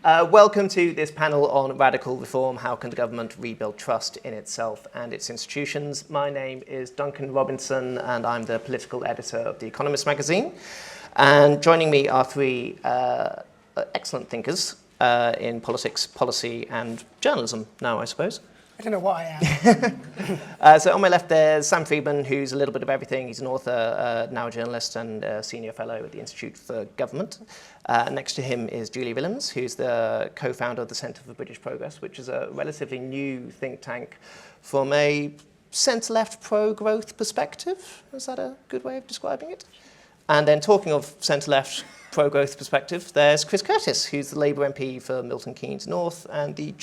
Welcome to this panel on radical reform. How can the government rebuild trust in itself and its institutions? My name is Duncan Robinson, and I'm the political editor of The Economist magazine. And joining me are three excellent thinkers in politics, policy, and journalism now, I suppose. I don't know what I am. So on my left there's Sam Friedman, who's a little bit of everything. He's an author, now a journalist, and a senior fellow at the Institute for Government. Next to him is Julie Willems, who's the co-founder of the Centre for British Progress, which is a relatively new think tank from a centre-left pro-growth perspective. Is that a good way of describing it? And then talking of centre-left pro-growth perspective, there's Chris Curtis, who's the Labour MP for Milton Keynes North and the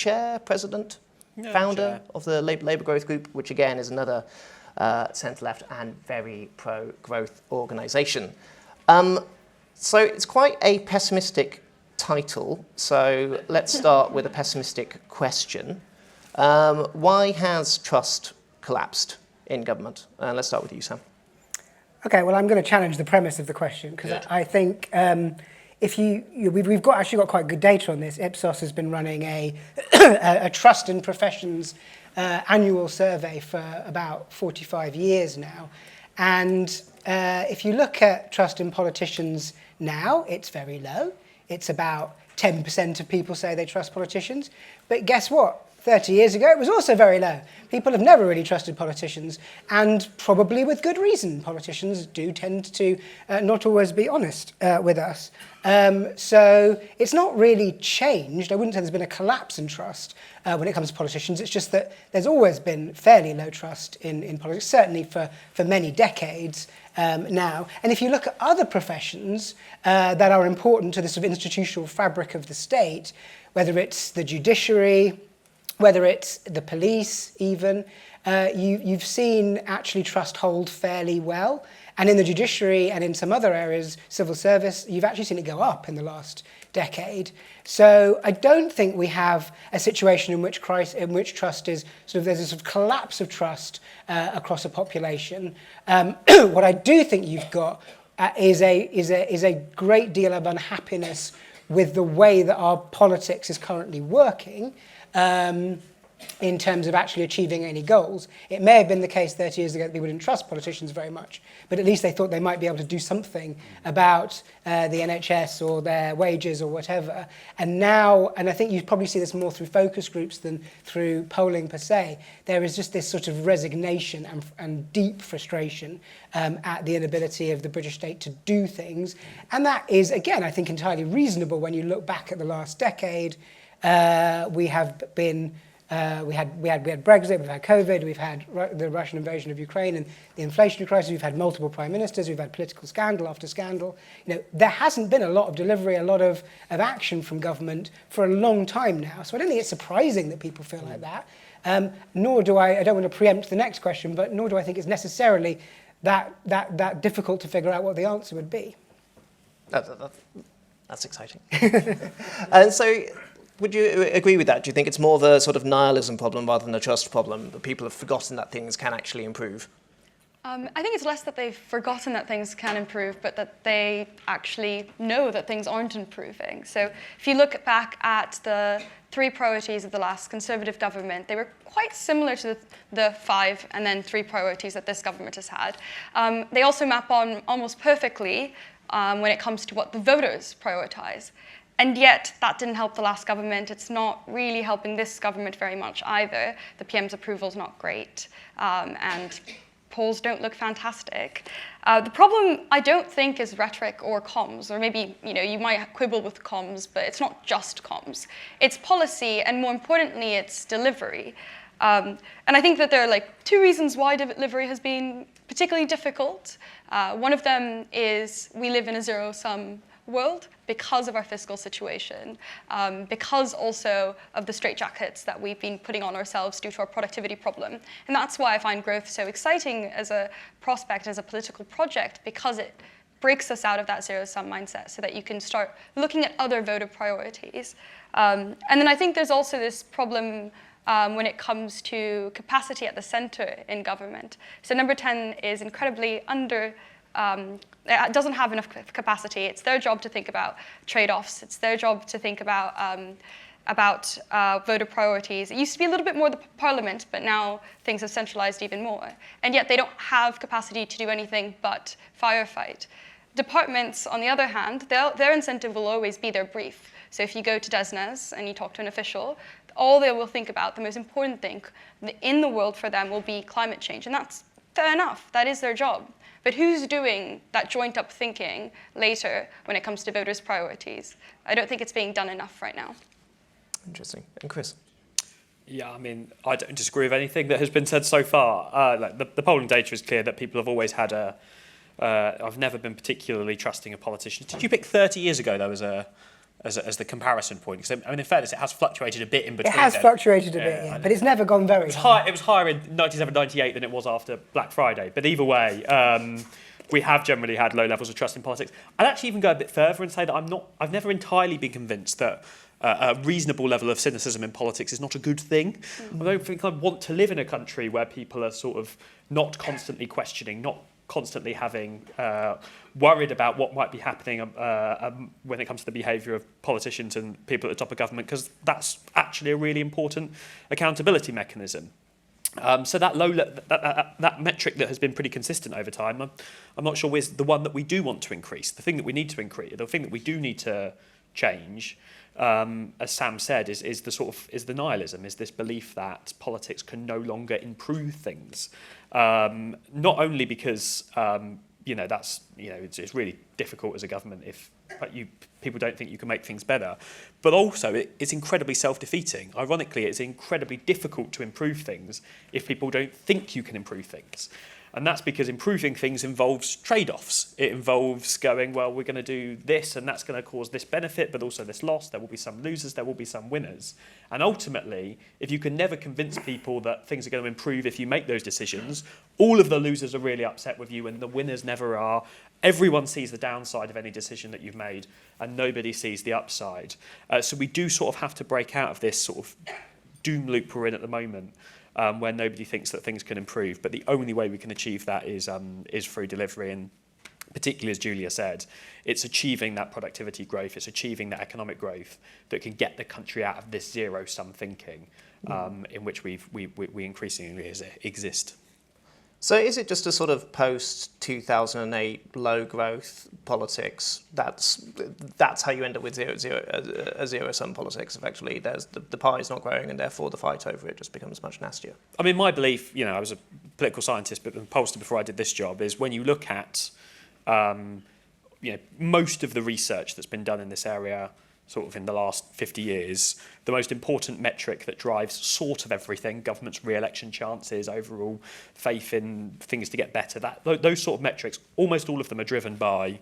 founder of the Labour Growth Group, which again is another centre-left and very pro-growth organisation. So it's quite a pessimistic title, so let's start with a pessimistic question. Why has trust collapsed in government? Let's start with you, Sam. Okay, well, I'm going to challenge the premise of the question, because I think we've actually got quite good data on this. Ipsos has been running a trust in professions annual survey for about 45 years now. And if you look at trust in politicians now, it's very low. It's about 10% of people say they trust politicians. But guess what? 30 years ago, it was also very low. People have never really trusted politicians, and probably with good reason. Politicians do tend to not always be honest with us. So it's not really changed. I wouldn't say there's been a collapse in trust when it comes to politicians. It's just that there's always been fairly low trust in politics, certainly for many decades now. And if you look at other professions that are important to the sort of institutional fabric of the state, whether it's the judiciary, whether it's the police even, you've seen actually trust hold fairly well. And in the judiciary and in some other areas, civil service, you've actually seen it go up in the last decade. So I don't think we have a situation in which trust is there's a sort of collapse of trust across a population. What I do think you've got is a great deal of unhappiness with the way that our politics is currently working. In terms of actually achieving any goals. It may have been the case 30 years ago that people didn't trust politicians very much, but at least they thought they might be able to do something about the NHS or their wages or whatever. And now, and I think you probably see this more through focus groups than through polling per se, there is just this sort of resignation and deep frustration at the inability of the British state to do things. And that is, again, I think entirely reasonable when you look back at the last decade. We had Brexit, we've had COVID, we've had the Russian invasion of Ukraine and the inflationary crisis, we've had multiple prime ministers, we've had political scandal after scandal. There hasn't been a lot of delivery, a lot of action from government for a long time now. So I don't think it's surprising that people feel like that. Nor do I don't want to preempt the next question, but nor do I think it's necessarily that difficult to figure out what the answer would be. That's exciting. And so, would you agree with that? Do you think it's more the sort of nihilism problem rather than a trust problem, that people have forgotten that things can actually improve? I think it's less that they've forgotten that things can improve, but that they actually know that things aren't improving. So if you look back at the 3 priorities of the last Conservative government, they were quite similar to the 5 and then 3 priorities that this government has had. They also map on almost perfectly when it comes to what the voters prioritise. And yet, that didn't help the last government. It's not really helping this government very much either. The PM's approval's not great, and polls don't look fantastic. The problem, I don't think, is rhetoric or comms, or maybe you might quibble with comms, but it's not just comms. It's policy, and more importantly, it's delivery. And I think that there are 2 reasons why delivery has been particularly difficult. One of them is we live in a zero-sum world because of our fiscal situation, because also of the straitjackets that we've been putting on ourselves due to our productivity problem. And that's why I find growth so exciting as a prospect, as a political project, because it breaks us out of that zero-sum mindset so that you can start looking at other voter priorities. And then I think there's also this problem when it comes to capacity at the centre in government. So number 10 is incredibly it doesn't have enough capacity. It's their job to think about trade-offs. It's their job to think about voter priorities. It used to be a little bit more the parliament, but now things have centralized even more. And yet they don't have capacity to do anything but firefight. Departments, on the other hand, their incentive will always be their brief. So if you go to DESNES and you talk to an official, all they will think about, the most important thing in the world for them will be climate change. And that's fair enough. That is their job. But who's doing that joint-up thinking later when it comes to voters' priorities? I don't think it's being done enough right now. Interesting. And Chris? Yeah, I mean, I don't disagree with anything that has been said so far. The polling data is clear that people have always had I've never been particularly trusting of politicians. Did you pick 30 years ago, though, as the comparison point? Because, I mean, in fairness, it has fluctuated a bit in between. It has fluctuated a bit, yeah, but it's never gone very high. It was higher in 97, 98 than it was after Black Friday. But either way, we have generally had low levels of trust in politics. I'd actually even go a bit further and say that I've never entirely been convinced that a reasonable level of cynicism in politics is not a good thing. I don't think I want to live in a country where people are sort of not constantly questioning, not constantly having worried about what might be happening when it comes to the behaviour of politicians and people at the top of government, because that's actually a really important accountability mechanism. So that metric that has been pretty consistent over time, I'm not sure is the one that we do want to increase. The thing that we need to increase, the thing that we do need to change, as Sam said, is the nihilism, is this belief that politics can no longer improve things. Not only because it's really difficult as a government if people don't think you can make things better, but also it's incredibly self-defeating. Ironically, it's incredibly difficult to improve things if people don't think you can improve things. And that's because improving things involves trade-offs. It involves going, well, we're going to do this and that's going to cause this benefit, but also this loss. There will be some losers, there will be some winners. And ultimately, if you can never convince people that things are going to improve if you make those decisions, all of the losers are really upset with you and the winners never are. Everyone sees the downside of any decision that you've made and nobody sees the upside. So we do sort of have to break out of this sort of doom loop we're in at the moment, where nobody thinks that things can improve. But the only way we can achieve that is through delivery, and particularly, as Julia said, it's achieving that productivity growth, it's achieving that economic growth that can get the country out of this zero-sum thinking in which we increasingly exist. So is it just a sort of post-2008 low-growth politics? That's how you end up with zero-sum politics, effectively. The pie is not growing, and therefore the fight over it just becomes much nastier. I mean, my belief, I was a political scientist, but a pollster before I did this job, is when you look at most of the research that's been done in this area sort of in the last 50 years, the most important metric that drives sort of everything, government's re-election chances, overall faith in things to get better, those sort of metrics, almost all of them are driven by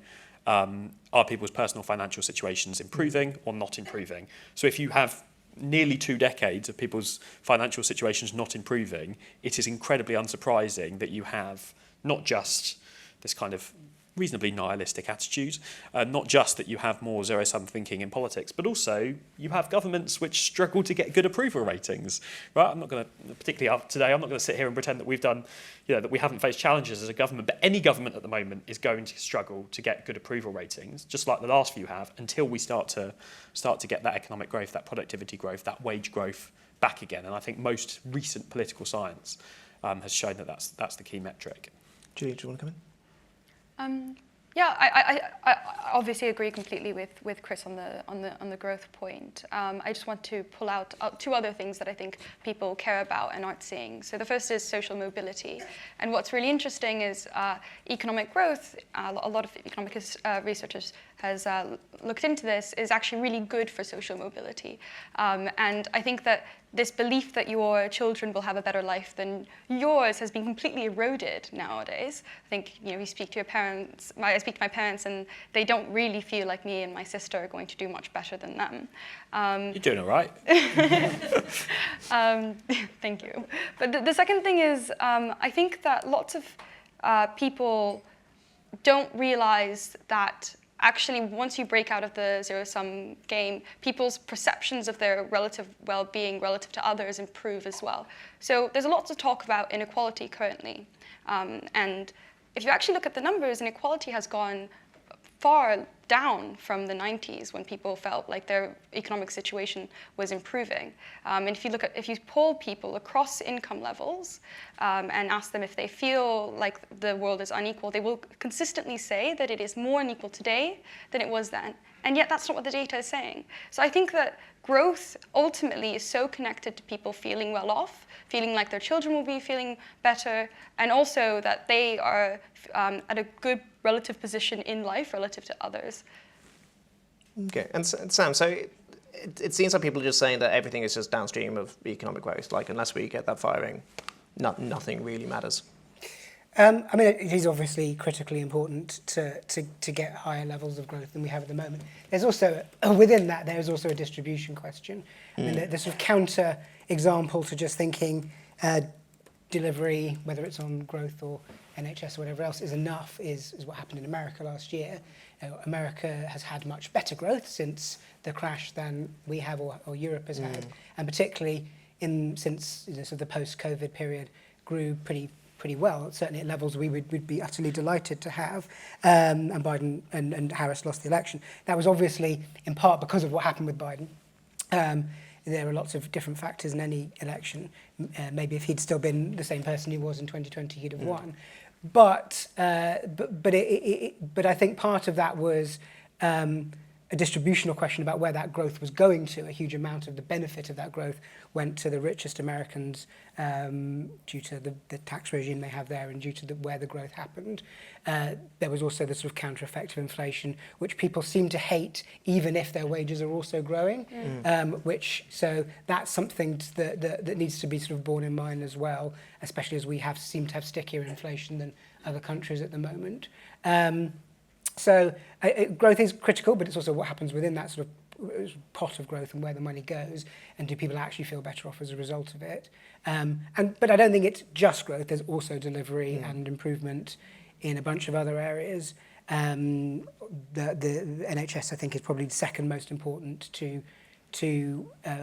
are people's personal financial situations improving or not improving. So if you have nearly 2 decades of people's financial situations not improving, it is incredibly unsurprising that you have not just this kind of reasonably nihilistic attitude, not just that you have more zero-sum thinking in politics, but also you have governments which struggle to get good approval ratings. Right? I'm not going to, particularly today, I'm not going to sit here and pretend that we've done, that we haven't faced challenges as a government, but any government at the moment is going to struggle to get good approval ratings, just like the last few have, until we start to get that economic growth, that productivity growth, that wage growth back again. And I think most recent political science has shown that that's the key metric. Julie, do you want to come in? I obviously agree completely with Chris on the growth point. I just want to pull out 2 other things that I think people care about and aren't seeing. So the first is social mobility, and what's really interesting is economic growth. A lot of economic researchers has looked into this, is actually really good for social mobility, and I think that this belief that your children will have a better life than yours has been completely eroded nowadays. I think you speak to your parents. I speak to my parents, and they don't really feel like me and my sister are going to do much better than them. You're doing all right. Thank you. But the second thing is, I think that lots of people don't realize that actually, once you break out of the zero-sum game, people's perceptions of their relative well-being relative to others improve as well. So there's a lot to talk about inequality currently. And if you actually look at the numbers, inequality has gone far down from the 90s when people felt like their economic situation was improving. And if you poll people across income levels and ask them if they feel like the world is unequal, they will consistently say that it is more unequal today than it was then. And yet that's not what the data is saying. So I think that growth ultimately is so connected to people feeling well off, feeling like their children will be feeling better, and also that they are at a good relative position in life relative to others. Okay, and Sam, so it seems like people are just saying that everything is just downstream of economic growth. Like, unless we get that firing, nothing really matters. I mean, it is obviously critically important to get higher levels of growth than we have at the moment. There's also, within that, there is also a distribution question. I mean, the sort of counter example to just thinking delivery, whether it's on growth or NHS or whatever else, is enough, is what happened in America last year. America has had much better growth since the crash than we have or Europe has had, and particularly since sort of the post-COVID period grew pretty well, certainly at levels we'd be utterly delighted to have, and Biden and Harris lost the election. That was obviously in part because of what happened with Biden. There are lots of different factors in any election. Maybe if he'd still been the same person he was in 2020, he'd have won. But I think part of that was a distributional question about where that growth was going to. A huge amount of the benefit of that growth went to the richest Americans due to the tax regime they have there and due to where the growth happened. There was also the sort of counter effect of inflation, which people seem to hate even if their wages are also growing, so that's something that needs to be sort of borne in mind as well, especially as we seem to have stickier inflation than other countries at the moment. So growth is critical, but it's also what happens within that sort of pot of growth and where the money goes, and do people actually feel better off as a result of it? But I don't think it's just growth. There's also delivery and improvement in a bunch of other areas. The NHS, I think, is probably the second most important to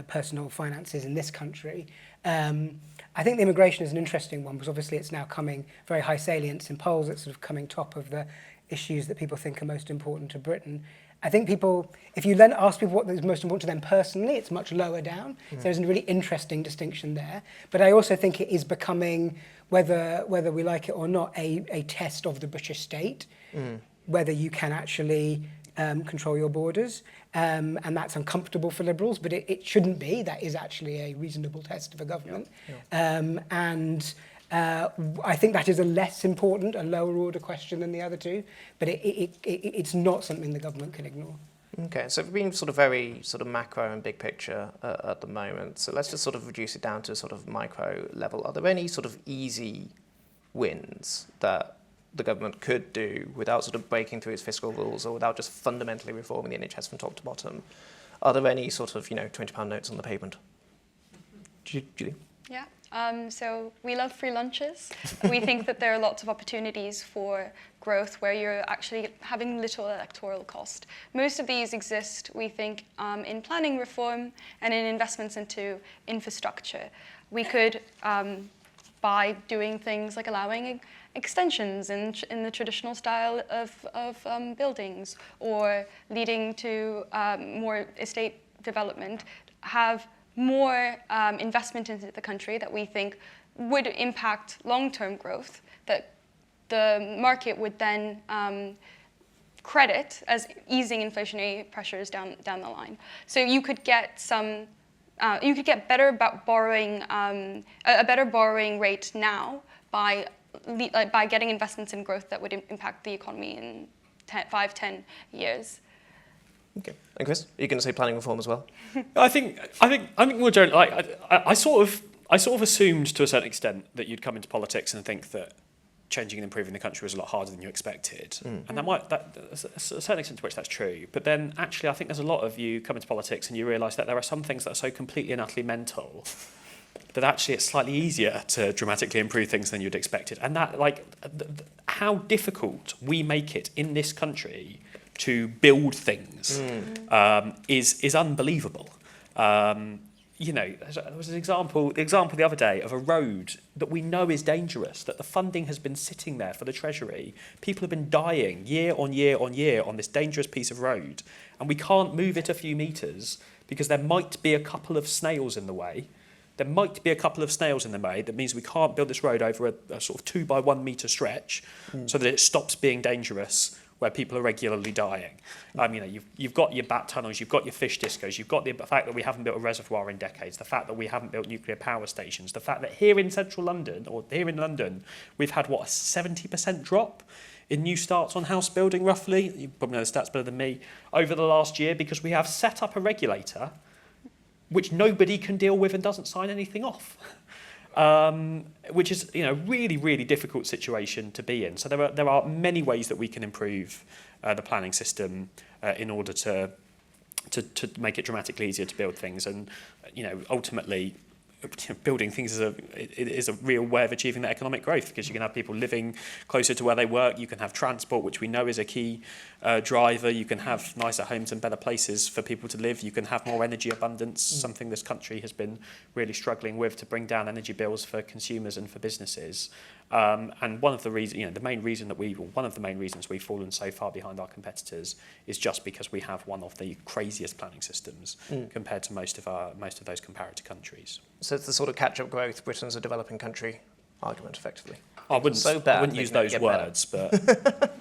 personal finances in this country. I think the immigration is an interesting one because obviously it's now coming very high salience in polls. It's sort of coming top of the issues that people think are most important to Britain. I think if you then ask people what is most important to them personally, it's much lower down. So there's a really interesting distinction there. But I also think it is becoming, whether we like it or not, a test of the British state, whether you can actually control your borders. And that's uncomfortable for Liberals, but it shouldn't be. That is actually a reasonable test of a government. I think that is a less important, a lower order question than the other two, but it's not something the government can ignore. Okay, so we've been sort of very sort of macro and big picture at the moment. So let's just sort of reduce it down to sort of micro level. Are there any sort of easy wins that the government could do without sort of breaking through its fiscal rules or without just fundamentally reforming the NHS from top to bottom? Are there any sort of, £20 notes on the pavement? Julie? Yeah. So we love free lunches. We think that there are lots of opportunities for growth where you're actually having little electoral cost. Most of these exist, we think, in planning reform and in investments into infrastructure. We could, by doing things like allowing extensions in the traditional style of buildings or leading to more estate development, have more investment into the country that we think would impact long-term growth, that the market would then credit as easing inflationary pressures down the line. So you could get you could get better borrowing, a better borrowing rate now by getting investments in growth that would impact the economy in 5-10 years. Okay, and Chris, are you going to say planning reform as well? I think more generally, I sort of assumed to a certain extent that you'd come into politics and think that changing and improving the country was a lot harder than you expected, and there's a certain extent to which that's true. But then, actually, I think there's a lot of you come into politics and you realise that there are some things that are so completely and utterly mental that actually it's slightly easier to dramatically improve things than you'd expected, and that how difficult we make it in this country to build things is unbelievable. there was an example the other day of a road that we know is dangerous, that the funding has been sitting there for the Treasury. People have been dying year on year on year on this dangerous piece of road, and we can't move it a few metres because there might be a couple of snails in the way. There might be a couple of snails in the way. That means we can't build this road over a sort of 2 by 1 metre stretch so that it stops being dangerous where people are regularly dying. You've got your bat tunnels, you've got your fish discos, you've got the fact that we haven't built a reservoir in decades, the fact that we haven't built nuclear power stations, the fact that here in central London, or here in London, we've had, a 70% drop in new starts on house building, roughly, you probably know the stats better than me, over the last year, because we have set up a regulator which nobody can deal with and doesn't sign anything off. Which is really, really difficult situation to be in. So there are many ways that we can improve the planning system in order to make it dramatically easier to build things. And ultimately, building things is a real way of achieving that economic growth, because you can have people living closer to where they work. You can have transport, which we know is a key driver. You can have nicer homes and better places for people to live. You can have more energy abundance, something this country has been really struggling with, to bring down energy bills for consumers and for businesses. And one of the reasons we've fallen so far behind our competitors is just because we have one of the craziest planning systems compared to most of those comparator countries. So it's the sort of catch-up growth, Britain's a developing country argument, effectively. I wouldn't use those words, but...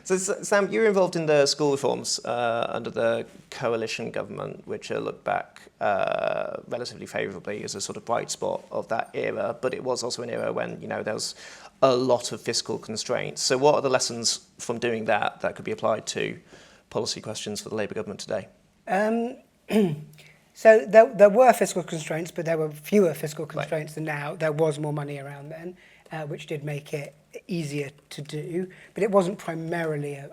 So, Sam, you were involved in the school reforms under the coalition government, which look back relatively favourably as a sort of bright spot of that era, but it was also an era when, there was a lot of fiscal constraints. So what are the lessons from doing that could be applied to policy questions for the Labour government today? So there were fiscal constraints, but there were fewer fiscal constraints than now. There was more money around then, which did make it easier to do, but it wasn't primarily a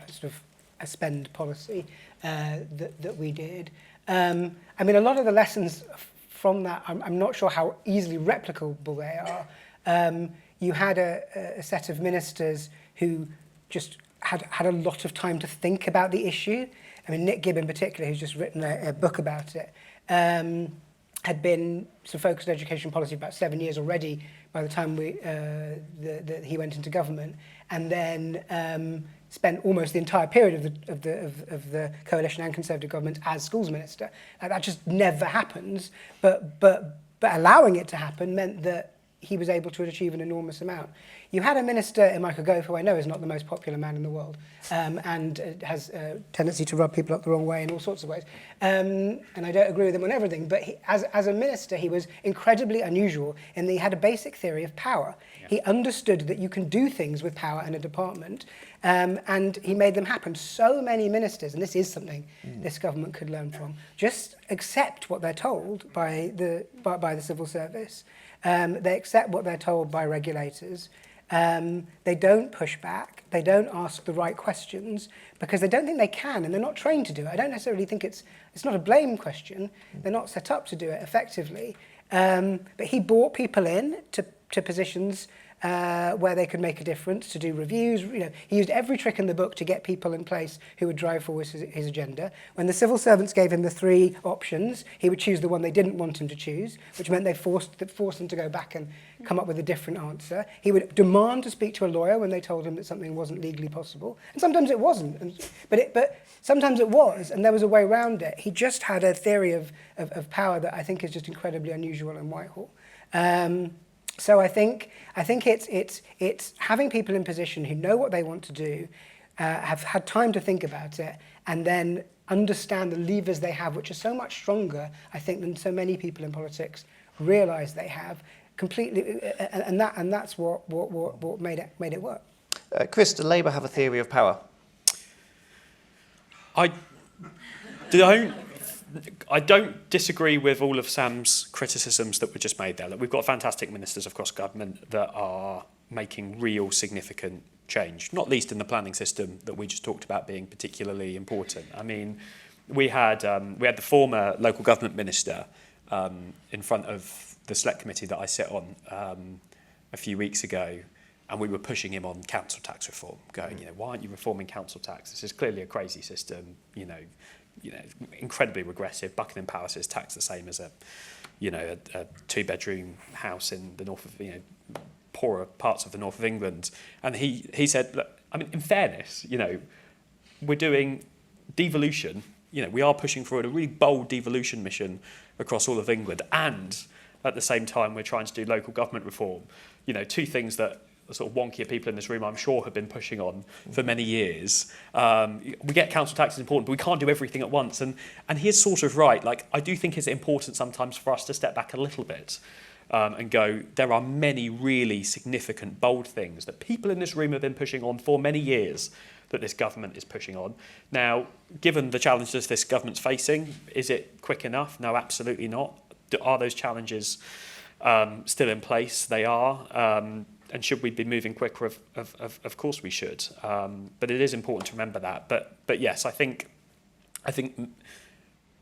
sort of a spend policy that we did. A lot of the lessons from that, I'm not sure how easily replicable they are. You had a set of ministers who just had a lot of time to think about the issue. Nick Gibb in particular, who's just written a book about it, had been focused on education policy about 7 years already by the time he went into government, and then spent almost the entire period of the coalition and Conservative government as schools minister. That just never happens, but allowing it to happen meant that he was able to achieve an enormous amount. You had a minister in Michael Gove, who I know is not the most popular man in the world, and has a tendency to rub people up the wrong way in all sorts of ways. And I don't agree with him on everything, but as a minister, he was incredibly unusual in that he had a basic theory of power. Yeah. He understood that you can do things with power in a department, and he made them happen. So many ministers, and this is something this government could learn from, just accept what they're told by the civil service. They accept what they're told by regulators. They don't push back. They don't ask the right questions because they don't think they can, and they're not trained to do it. I don't necessarily think it's not a blame question. They're not set up to do it effectively. But he brought people in to positions where they could make a difference, to do reviews. He used every trick in the book to get people in place who would drive forward his agenda. When the civil servants gave him the 3 options, he would choose the one they didn't want him to choose, which meant they forced them to go back and come up with a different answer. He would demand to speak to a lawyer when they told him that something wasn't legally possible, and sometimes it wasn't. But sometimes it was, and there was a way around it. He just had a theory of power that I think is just incredibly unusual in Whitehall. So I think it's having people in position who know what they want to do, have had time to think about it, and then understand the levers they have, which are so much stronger, I think, than so many people in politics realise they have completely, and that's what made it work. Chris, do Labour have a theory of power? I don't disagree with all of Sam's criticisms that were just made there. We've got fantastic ministers across government that are making real significant change, not least in the planning system that we just talked about being particularly important. We had the former local government minister in front of the select committee that I sit on a few weeks ago, and we were pushing him on council tax reform, going, why aren't you reforming council tax? This is clearly a crazy system, incredibly regressive. Buckingham Palace is taxed the same as a 2-bedroom house in the north of, poorer parts of the north of England. And he said, look, I mean, in fairness, we're doing devolution. We are pushing forward a really bold devolution mission across all of England, and at the same time we're trying to do local government reform. Two things that sort of wonkier people in this room, I'm sure, have been pushing on for many years. We get council tax is important, but we can't do everything at once. And he's sort of right. Like, I do think it's important sometimes for us to step back a little bit and go, there are many really significant, bold things that people in this room have been pushing on for many years that this government is pushing on. Now, given the challenges this government's facing, is it quick enough? No, absolutely not. Are those challenges still in place? They are. And should we be moving quicker? Of course we should. But it is important to remember that. But yes, I think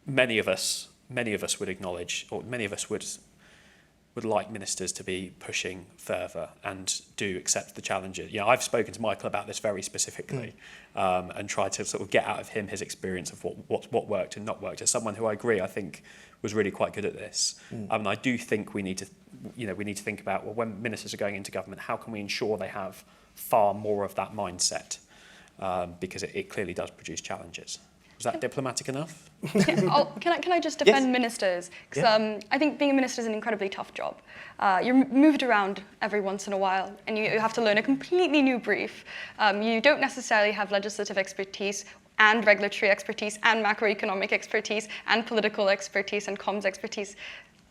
many of us would acknowledge, or many of us would like ministers to be pushing further and do accept the challenges. I've spoken to Michael about this very specifically and tried to sort of get out of him his experience of what worked and not worked. As someone who I agree, I think was really quite good at this. And I do think we need to think about, well, when ministers are going into government, how can we ensure they have far more of that mindset? Because it clearly does produce challenges. Was that diplomatic enough? Can I just defend ministers? Because I think being a minister is an incredibly tough job. You're moved around every once in a while, and you have to learn a completely new brief. You don't necessarily have legislative expertise and regulatory expertise and macroeconomic expertise and political expertise and comms expertise.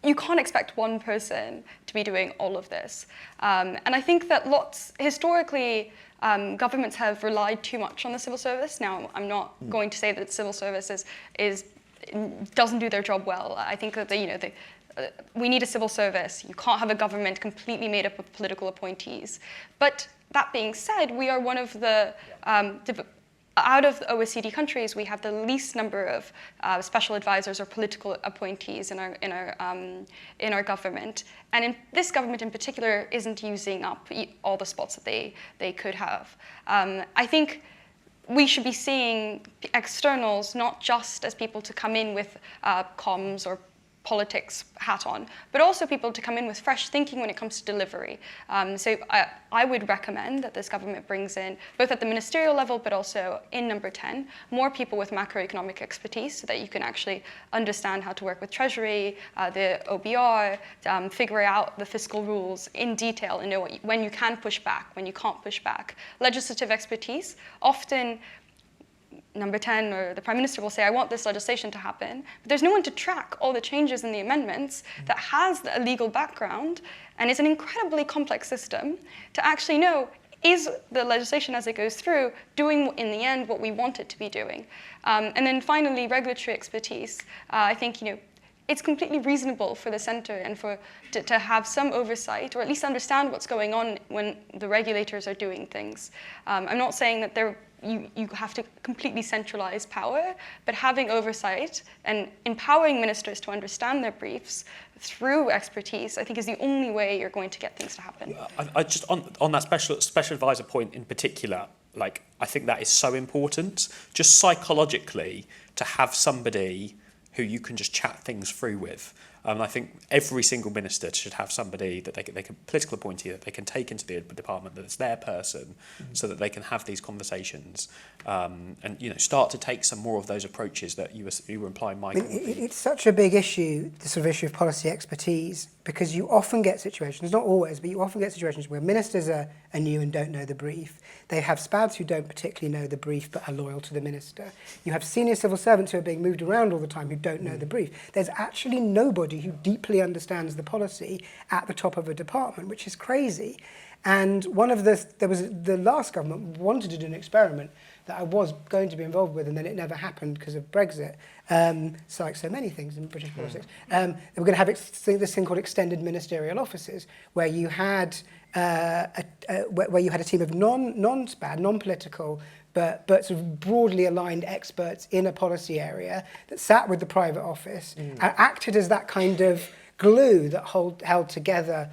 You can't expect one person to be doing all of this. And I think that historically, governments have relied too much on the civil service. Now, I'm not going to say that civil service doesn't do their job well. I think that we need a civil service. You can't have a government completely made up of political appointees. But that being said, we are one of the out of the OECD countries, we have the least number of special advisors or political appointees in our government, and this government in particular isn't using up all the spots that they could have. I think we should be seeing externals not just as people to come in with comms or politics hat on, but also people to come in with fresh thinking when it comes to delivery. So I would recommend that this government brings in, both at the ministerial level, but also in number 10, more people with macroeconomic expertise so that you can actually understand how to work with Treasury, the OBR, figure out the fiscal rules in detail and know when you can push back, when you can't push back. Legislative expertise, often number 10 or the Prime Minister will say, I want this legislation to happen, but there's no one to track all the changes in the amendments that has a legal background, and it's an incredibly complex system to actually know, is the legislation as it goes through doing in the end what we want it to be doing? And then finally, regulatory expertise. I think it's completely reasonable for the centre and to have some oversight, or at least understand what's going on when the regulators are doing things. I'm not saying that you have to completely centralize power, but having oversight and empowering ministers to understand their briefs through expertise, I think, is the only way you're going to get things to happen. I just on that special advisor point in particular, I think that is so important, just psychologically, to have somebody who you can just chat things through with. I think every single minister should have somebody that they can political appointee that they can take into the department, that it's their person, so that they can have these conversations and start to take some more of those approaches that you were implying, Michael. It's such a big issue, the sort of issue of policy expertise, because you often get situations, not always, but you often get situations where ministers are new and don't know the brief. They have SPADs who don't particularly know the brief but are loyal to the minister. You have senior civil servants who are being moved around all the time who don't know the brief. There's actually nobody who deeply understands the policy at the top of a department, which is crazy. And the last government wanted to do an experiment that I was going to be involved with, and then it never happened because of Brexit. So like so many things in British politics. They were going to have this thing called extended ministerial offices, where you had where you had a team of non-SPAD, non-political, but sort of broadly aligned experts in a policy area that sat with the private office and acted as that kind of glue that held together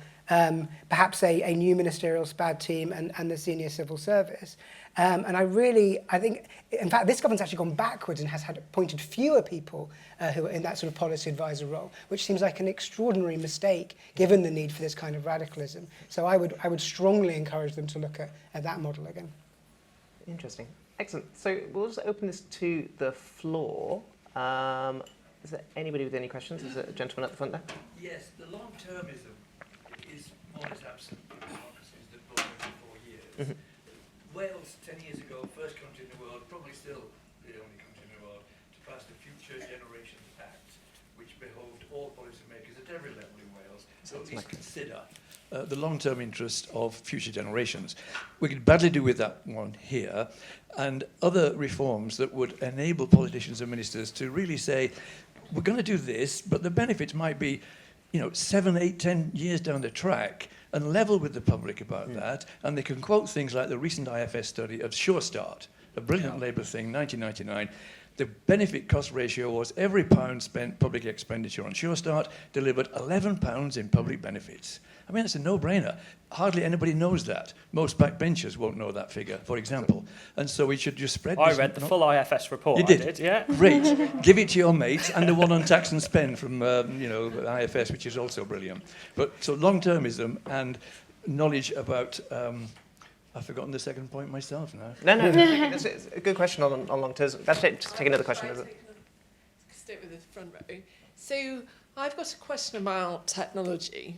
perhaps a new ministerial SPAD team and the senior civil service. And I think, in fact, this government's actually gone backwards and has appointed fewer people who are in that sort of policy advisor role, which seems like an extraordinary mistake given the need for this kind of radicalism. So I would strongly encourage them to look at that model again. Interesting. Excellent. So we'll just open this to the floor. Is there anybody with any questions? There's a gentleman at the front there. Yes, the long-termism is more or less absent in democracies that go on for 4 years. Mm-hmm. Wales, 10 years ago, first country in the world, probably still the only country in the world, to pass the Future Generations Act, which behoved all policymakers at every level in Wales to at least consider the long-term interest of future generations. We could badly do with that one here, and other reforms that would enable politicians and ministers to really say, we're going to do this, but the benefits might be, 7, 8, 10 years down the track, and level with the public about that. And they can quote things like the recent IFS study of Sure Start, a brilliant Labour thing, 1999. The benefit-cost ratio was every pound spent public expenditure on Sure Start delivered £11 in public benefits. I mean, it's a no-brainer. Hardly anybody knows that. Most backbenchers won't know that figure, for example. And so we should just spread this. I read the full IFS report. You did? I did, yeah. Great. Give it to your mates, and the one on tax and spend from, IFS, which is also brilliant. But so long-termism and knowledge about... I've forgotten the second point myself now. No, it's a good question on long term. That's it. Just take another question. Stick with the front row. So I've got a question about technology.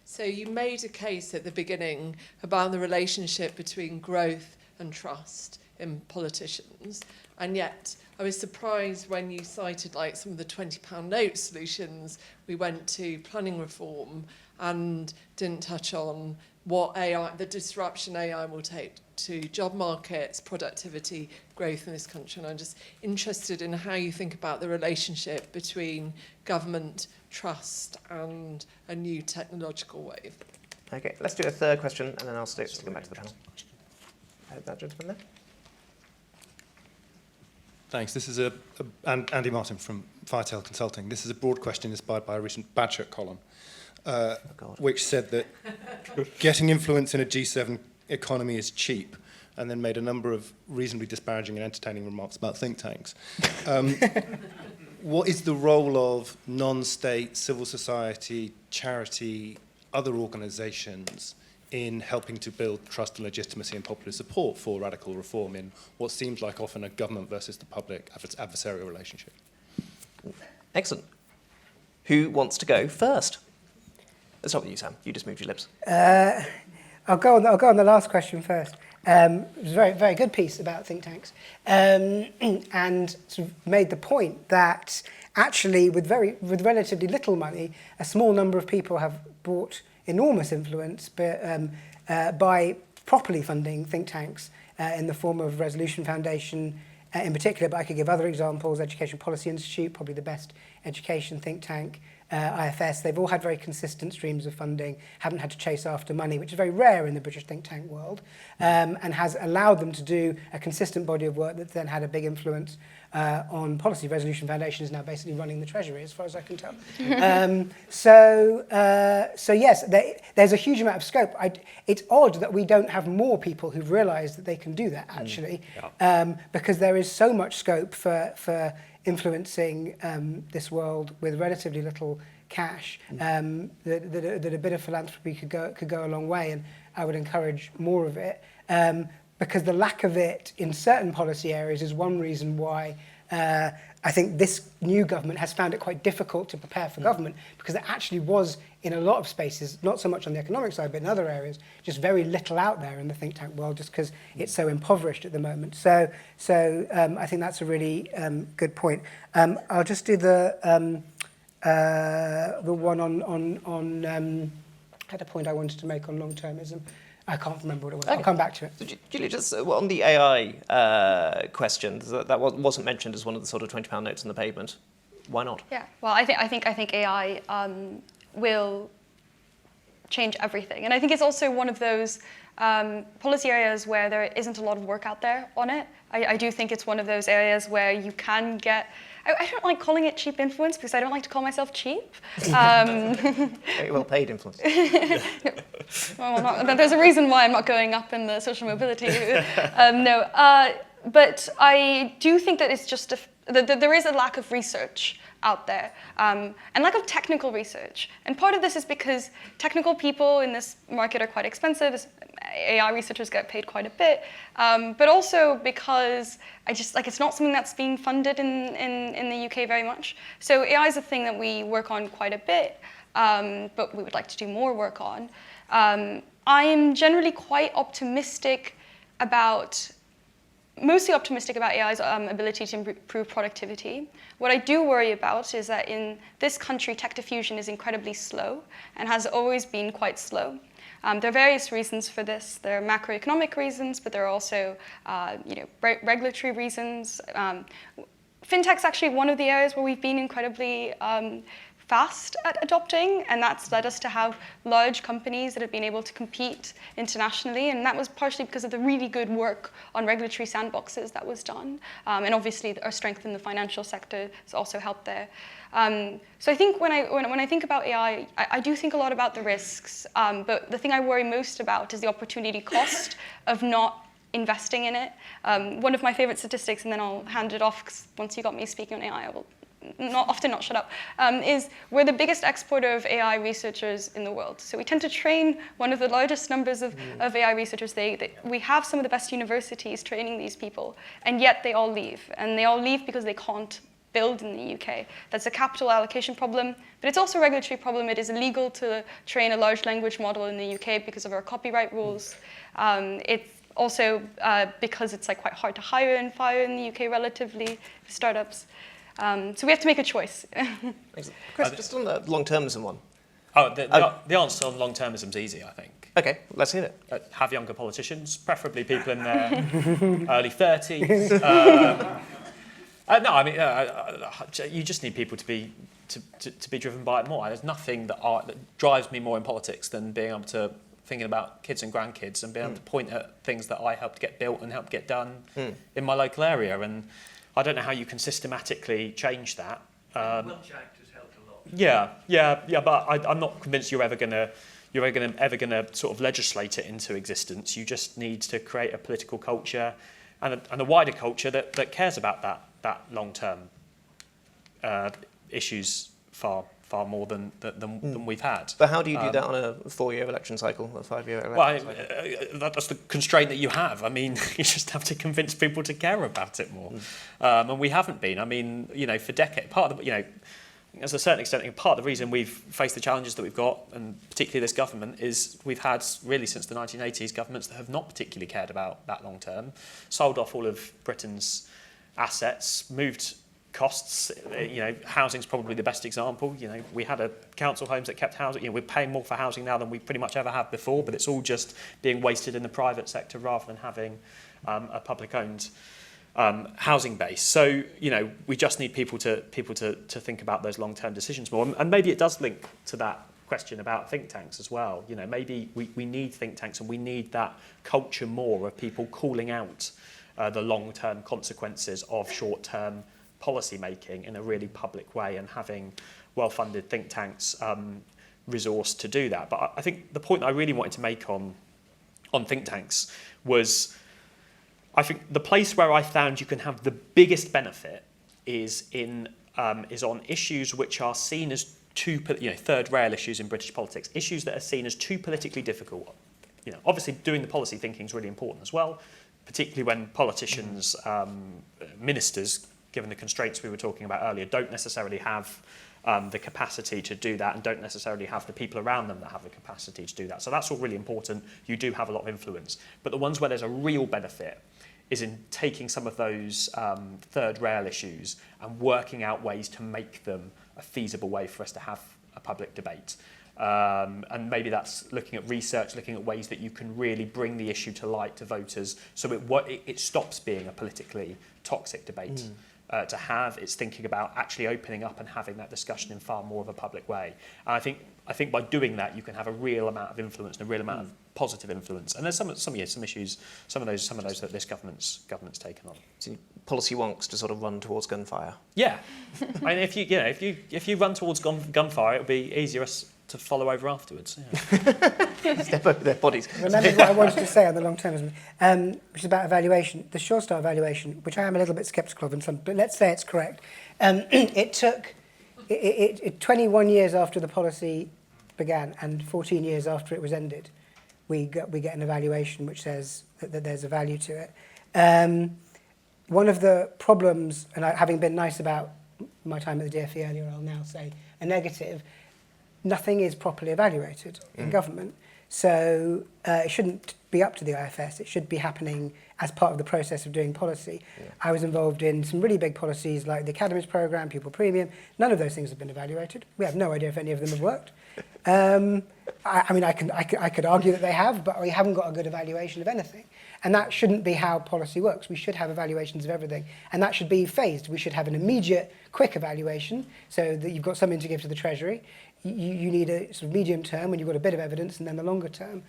So you made a case at the beginning about the relationship between growth and trust in politicians, and yet I was surprised when you cited like some of the £20 note solutions. We went to planning reform and didn't touch on what the disruption AI will take to job markets, productivity, growth in this country. And I'm just interested in how you think about the relationship between government, trust, and a new technological wave. Okay, let's do a third question, and then I'll come back to the panel. That gentleman there. Thanks. This is Andy Martin from Firetail Consulting. This is a broad question inspired by a recent Badshot column, which said that getting influence in a G7 economy is cheap, and then made a number of reasonably disparaging and entertaining remarks about think tanks. What is the role of non-state, civil society, charity, other organisations in helping to build trust and legitimacy and popular support for radical reform in what seems like often a government versus the public adversarial relationship? Excellent. Who wants to go first? Let's start with you, Sam. You just moved your lips. I'll go on the last question first. It was a very, very good piece about think tanks, and sort of made the point that actually, with relatively little money, a small number of people have brought enormous influence by properly funding think tanks in the form of Resolution Foundation in particular, but I could give other examples. Education Policy Institute, probably the best education think tank. IFS, they've all had very consistent streams of funding, haven't had to chase after money, which is very rare in the British think tank world, and has allowed them to do a consistent body of work that's then had a big influence on policy. Resolution Foundation is now basically running the Treasury, as far as I can tell. So yes, there's a huge amount of scope. It's odd that we don't have more people who've realised that they can do that, actually, because there is so much scope for influencing this world with relatively little cash, that a bit of philanthropy could go a long way, and I would encourage more of it, because the lack of it in certain policy areas is one reason why I think this new government has found it quite difficult to prepare for government, because there actually was, in a lot of spaces, not so much on the economic side, but in other areas, just very little out there in the think tank world, just because it's so impoverished at the moment. So I think that's a really good point. I'll just do the one on I had a point I wanted to make on long-termism. I can't remember what it was. Okay. I'll come back to it. So, Julia, just on the AI question, that wasn't mentioned as one of the sort of £20 notes on the pavement. Why not? Yeah, well, I think AI will change everything, and I think it's also one of those policy areas where there isn't a lot of work out there on it. I do think it's one of those areas where you can get, I don't like calling it cheap influence because I don't like to call myself cheap. Very well paid influence. Well, there's a reason why I'm not going up in the social mobility. But I do think that it's just that there is a lack of research out there and lack of technical research. And part of this is because technical people in this market are quite expensive. AI researchers get paid quite a bit, but also because it's not something that's being funded in the UK very much. So AI is a thing that we work on quite a bit, but we would like to do more work on. I am generally quite mostly optimistic about AI's ability to improve productivity. What I do worry about is that in this country, tech diffusion is incredibly slow and has always been quite slow. There are various reasons for this. There are macroeconomic reasons, but there are also regulatory reasons. Fintech's actually one of the areas where we've been incredibly fast at adopting, and that's led us to have large companies that have been able to compete internationally, and that was partially because of the really good work on regulatory sandboxes that was done. And obviously our strength in the financial sector has also helped there. So I think when I think about AI, I do think a lot about the risks, but the thing I worry most about is the opportunity cost of not investing in it. One of my favorite statistics, and then I'll hand it off, because once you got me speaking on AI, I will not shut up, is we're the biggest exporter of AI researchers in the world. So we tend to train one of the largest numbers of AI researchers. We have some of the best universities training these people, and yet they all leave. And they all leave because they can't build in the UK. That's a capital allocation problem, but it's also a regulatory problem. It is illegal to train a large language model in the UK because of our copyright rules. It's also because it's quite hard to hire and fire in the UK relatively, startups. So we have to make a choice. Chris, just on the long-termism one. The answer on long-termism is easy, I think. Okay, let's hear it. Have younger politicians, preferably people in their early 30s. You just need people to be driven by it more. There's nothing that drives me more in politics than being able to thinking about kids and grandkids and being able to point at things that I helped get built and helped get done in my local area. And I don't know how you can systematically change that. Welsh Act has helped a lot. Yeah, but I'm not convinced you're ever gonna sort of legislate it into existence. You just need to create a political culture and a wider culture that cares about that long-term issues far more than we've had. But how do you do that on a 4-year election cycle, a 5-year election cycle? That's the constraint that you have. I mean, you just have to convince people to care about it more. And we haven't been. I mean, for decades, as a certain extent, part of the reason we've faced the challenges that we've got, and particularly this government, is we've had, really since the 1980s, governments that have not particularly cared about that long term, sold off all of Britain's assets, moved costs. Housing's probably the best example. We had a council homes that kept housing. We're paying more for housing now than we pretty much ever have before, but it's all just being wasted in the private sector rather than having a public-owned housing base. So we just need people to think about those long-term decisions more. And maybe it does link to that question about think tanks as well. Maybe we need think tanks, and we need that culture more of people calling out the long-term consequences of short-term policy making in a really public way, and having well-funded think tanks resourced to do that. But I think the point I really wanted to make on think tanks was, I think the place where I found you can have the biggest benefit is on issues which are seen as third rail issues in British politics, issues that are seen as too politically difficult. Obviously doing the policy thinking is really important as well, particularly when politicians, ministers, given the constraints we were talking about earlier, don't necessarily have the capacity to do that, and don't necessarily have the people around them that have the capacity to do that. So that's all really important. You do have a lot of influence. But the ones where there's a real benefit is in taking some of those third rail issues and working out ways to make them a feasible way for us to have a public debate. And maybe that's looking at research, looking at ways that you can really bring the issue to light to voters, so it stops being a politically toxic debate to have. It's thinking about actually opening up and having that discussion in far more of a public way. And I think by doing that, you can have a real amount of influence and a real amount of positive influence. And there's some issues, some of those that this government's taken on. So policy wonks to sort of run towards gunfire. Yeah, I mean, if you run towards gunfire, it'll be easier to follow over afterwards. Yeah. Step over their bodies. Remember what I wanted to say on the long-termism, which is about evaluation. The Sure Start evaluation, which I am a little bit sceptical of, but let's say it's correct. It took 21 years after the policy began and 14 years after it was ended, we get an evaluation which says that there's a value to it. One of the problems, and having been nice about my time at the DfE earlier, I'll now say a negative, nothing is properly evaluated in government. So it shouldn't be up to the IFS. It should be happening as part of the process of doing policy. Yeah. I was involved in some really big policies like the Academies Programme, Pupil Premium. None of those things have been evaluated. We have no idea if any of them have worked. I could argue that they have, but we haven't got a good evaluation of anything. And that shouldn't be how policy works. We should have evaluations of everything. And that should be phased. We should have an immediate, quick evaluation so that you've got something to give to the Treasury. You need a sort of medium term when you've got a bit of evidence, and then the longer term.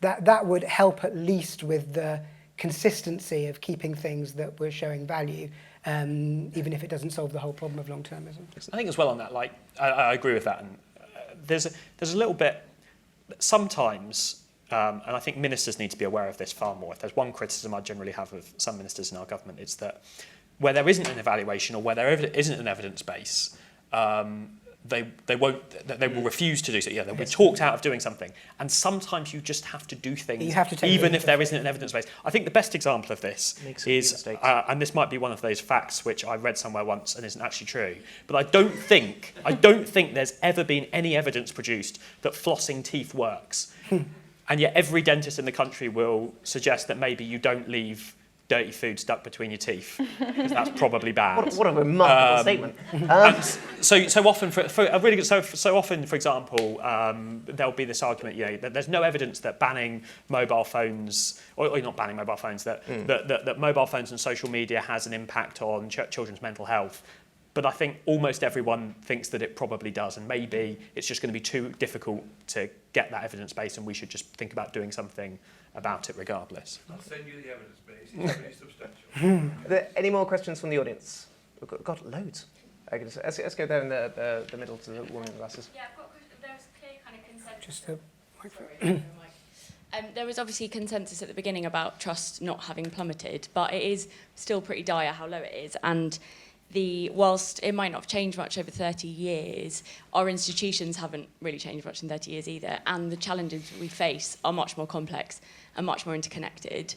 That would help at least with the consistency of keeping things that we're showing value, even if it doesn't solve the whole problem of long-termism. I think as well on that, like I agree with that. And there's a little bit sometimes, and I think ministers need to be aware of this far more. If there's one criticism I generally have of some ministers in our government, it's that where there isn't an evaluation or where there isn't an evidence base, they will refuse to do so. Yeah, they'll be talked out of doing something. And sometimes you just have to do things, even if there isn't an evidence base. I think the best example of this is, and this might be one of those facts which I read somewhere once and isn't actually true, but I don't think there's ever been any evidence produced that flossing teeth works. And yet every dentist in the country will suggest that maybe you don't leave dirty food stuck between your teeth, because that's probably bad. What a remarkable statement. So often, so often, for example, there'll be this argument, that there's no evidence that banning mobile phones, or not banning mobile phones, that mobile phones and social media has an impact on children's mental health. But I think almost everyone thinks that it probably does, and maybe it's just going to be too difficult to get that evidence base, and we should just think about doing something about it regardless. I'll send you the evidence base. It's very substantial. Are there any more questions from the audience? We've got loads. Okay, let's go there in the middle to the woman in the glasses. Yeah, I've got a question. There's clear kind of consensus. Just the There was obviously consensus at the beginning about trust not having plummeted, but it is still pretty dire how low it is. And whilst it might not have changed much over 30 years, our institutions haven't really changed much in 30 years either, and the challenges we face are much more complex and much more interconnected.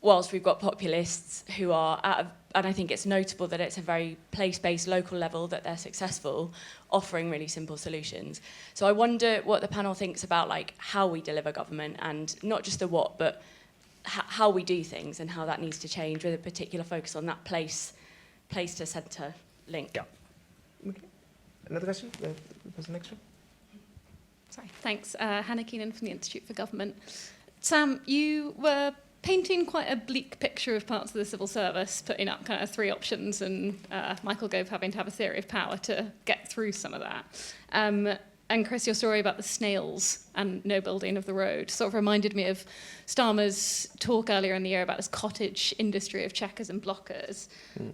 Whilst we've got populists who are and I think it's notable that it's a very place-based local level that they're successful, offering really simple solutions. So I wonder what the panel thinks about like how we deliver government, and not just the what, but how we do things and how that needs to change, with a particular focus on that place to centre link. Yeah. Okay. Another question? The person next one. Sorry, thanks. Hannah Keenan from the Institute for Government. Sam, you were painting quite a bleak picture of parts of the civil service, putting up kind of 3 options, and Michael Gove having to have a theory of power to get through some of that. And Chris, your story about the snails and no building of the road sort of reminded me of Starmer's talk earlier in the year about this cottage industry of checkers and blockers.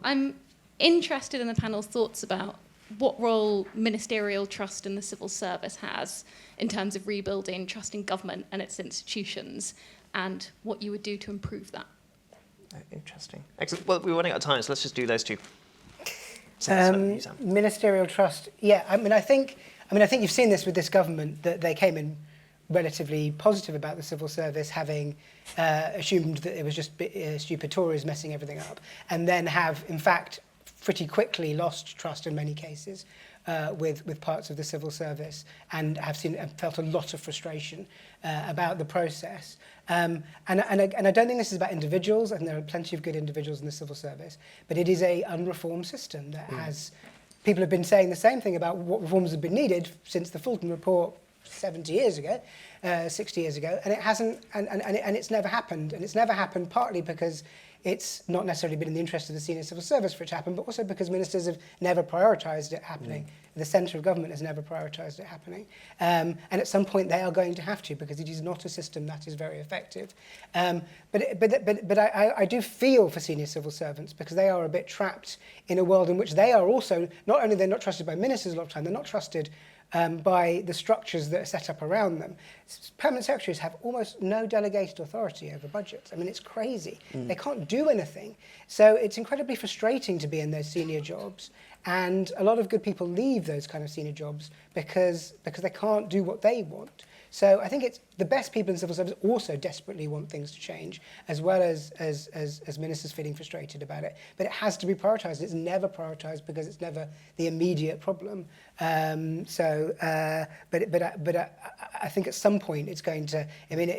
I'm interested in the panel's thoughts about what role ministerial trust in the civil service has in terms of rebuilding trust in government and its institutions, and what you would do to improve that. Interesting. Excellent. Well, we're running out of time, so let's just do those two. Ministerial trust. Yeah, I think you've seen this with this government, that they came in relatively positive about the civil service, having assumed that it was just stupid Tories messing everything up, and then have, in fact, pretty quickly lost trust in many cases with parts of the civil service, and have felt a lot of frustration about the process. And I don't think this is about individuals, and there are plenty of good individuals in the civil service, but it is a unreformed system that has... People have been saying the same thing about what reforms have been needed since the Fulton Report 70 years ago, 60 years ago, and it hasn't, and it's never happened. And it's never happened partly because it's not necessarily been in the interest of the senior civil service for it to happen, but also because ministers have never prioritised it happening. The centre of government has never prioritised it happening. And at some point they are going to have to, because it is not a system that is very effective. But I do feel for senior civil servants, because they are a bit trapped in a world in which they are also, not only they're not trusted by ministers a lot of time, they're not trusted by the structures that are set up around them. Permanent secretaries have almost no delegated authority over budgets. I mean, it's crazy. They can't do anything. So it's incredibly frustrating to be in those senior jobs. And a lot of good people leave those kind of senior jobs because they can't do what they want. So I think it's the best people in civil service also desperately want things to change, as well as ministers feeling frustrated about it. But it has to be prioritised. It's never prioritised because it's never the immediate problem. But I think at some point it's going to. I mean,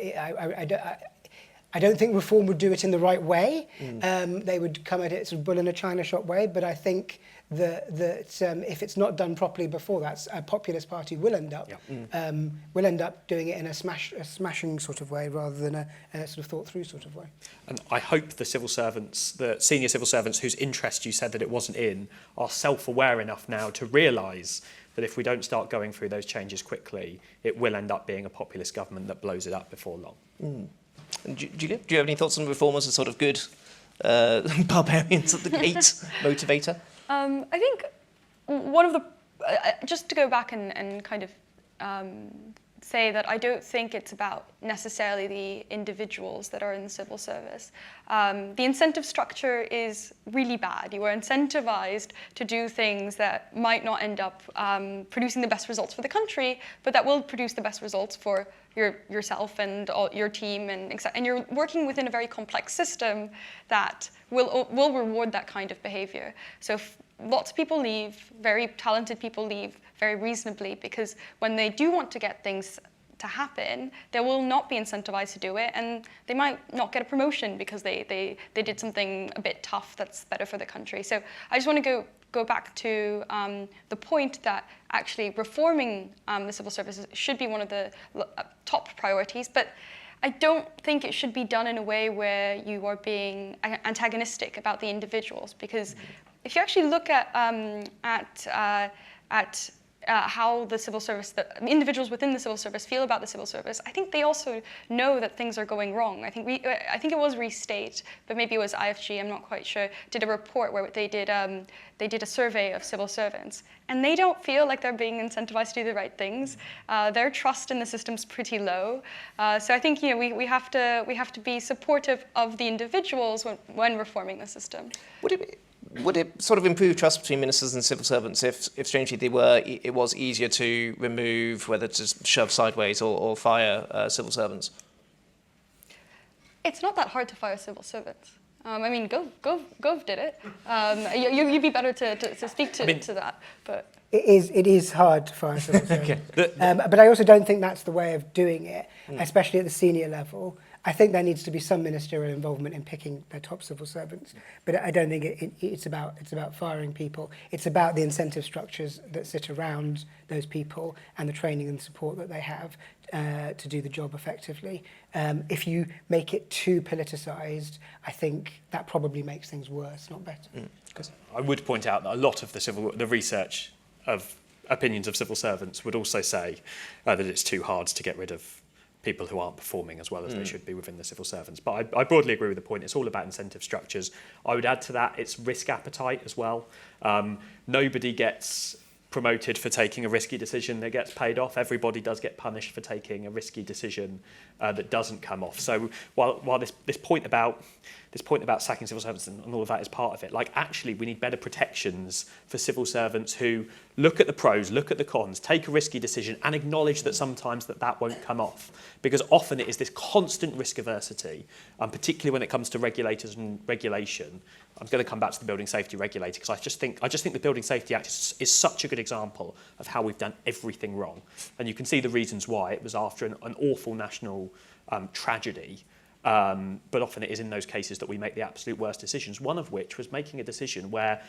I don't think reform would do it in the right way. They would come at it sort of bull in a china shop way. But I think that if it's not done properly before that, a populist party will end up doing it in a smashing sort of way rather than a sort of thought through sort of way. And I hope the civil servants, the senior civil servants whose interest you said that it wasn't in, are self-aware enough now to realise that if we don't start going through those changes quickly, it will end up being a populist government that blows it up before long. Julia, do you have any thoughts on reform as a sort of good barbarians at the gate motivator? I think one of the, just to go back and kind of say that I don't think it's about necessarily the individuals that are in the civil service. The incentive structure is really bad. You are incentivized to do things that might not end up producing the best results for the country, but that will produce the best results for yourself and your team, and you're working within a very complex system that will reward that kind of behavior. So lots of people leave, very talented people leave very reasonably, because when they do want to get things to happen, they will not be incentivized to do it, and they might not get a promotion because they did something a bit tough that's better for the country. So I just want to go back to the point that actually reforming the civil service should be one of the top priorities, but I don't think it should be done in a way where you are being antagonistic about the individuals, because if you actually look at how the civil service, the individuals within the civil service feel about the civil service, I think they also know that things are going wrong. I think it was Restate, but maybe it was IFG, I'm not quite sure, did a report where they did a survey of civil servants, and they don't feel like they're being incentivized to do the right things. Their trust in the system's pretty low. So I think we have to be supportive of the individuals when reforming the system. Would it sort of improve trust between ministers and civil servants if strangely it was easier to remove, whether to shove sideways or fire civil servants? It's not that hard to fire civil servants. I mean, Gove did it. You'd be better to speak to that, but. It is hard to fire civil servants. But I also don't think that's the way of doing it, especially at the senior level. I think there needs to be some ministerial involvement in picking their top civil servants, but I don't think it's about firing people. It's about the incentive structures that sit around those people and the training and support that they have to do the job effectively. If you make it too politicised, I think that probably makes things worse, not better. I would point out that a lot of the research of opinions of civil servants would also say that it's too hard to get rid of people who aren't performing as well as they should be within the civil servants. But I broadly agree with the point. It's all about incentive structures. I would add to that it's risk appetite as well. Nobody gets promoted for taking a risky decision that gets paid off. Everybody does get punished for taking a risky decision that doesn't come off. So while this point about sacking civil servants and all of that is part of it, like actually we need better protections for civil servants who look at the pros, look at the cons, take a risky decision and acknowledge that sometimes that won't come off. Because often it is this constant risk aversity, particularly when it comes to regulators and regulation. I'm going to come back to the Building Safety Regulator because I just think the Building Safety Act is such a good example of how we've done everything wrong. And you can see the reasons why. It was after an awful national tragedy. But often it is in those cases that we make the absolute worst decisions, one of which was making a decision where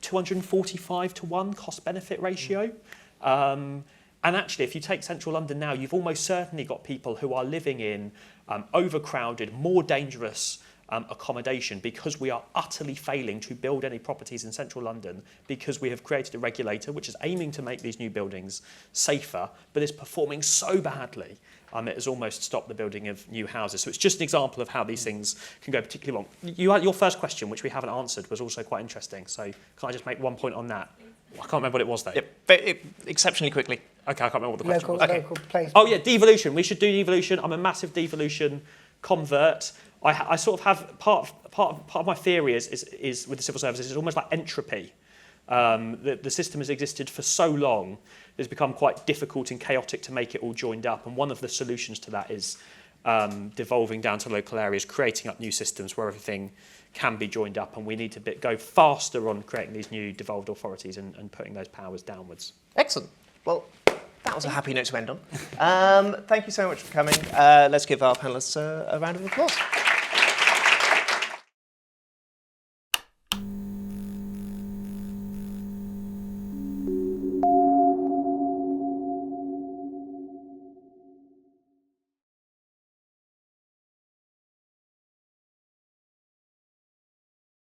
245 to 1 cost-benefit ratio. And actually, if you take central London now, you've almost certainly got people who are living in overcrowded, more dangerous accommodation, because we are utterly failing to build any properties in central London, because we have created a regulator which is aiming to make these new buildings safer, but is performing so badly. It has almost stopped the building of new houses. So it's just an example of how these things can go particularly wrong. Your first question, which we haven't answered, was also quite interesting. So can I just make one point on that? I can't remember what it was, though. Exceptionally quickly. Okay, I can't remember what the question was. Local place. Oh, yeah, devolution. We should do devolution. I'm a massive devolution convert. I sort of have part of my theory is with the civil services, it's almost like entropy. The system has existed for so long, it's become quite difficult and chaotic to make it all joined up. And one of the solutions to that is devolving down to local areas, creating up new systems where everything can be joined up. And we need to go faster on creating these new devolved authorities and putting those powers downwards. Excellent. Well, that was a happy note to end on. Thank you so much for coming. Let's give our panellists a round of applause.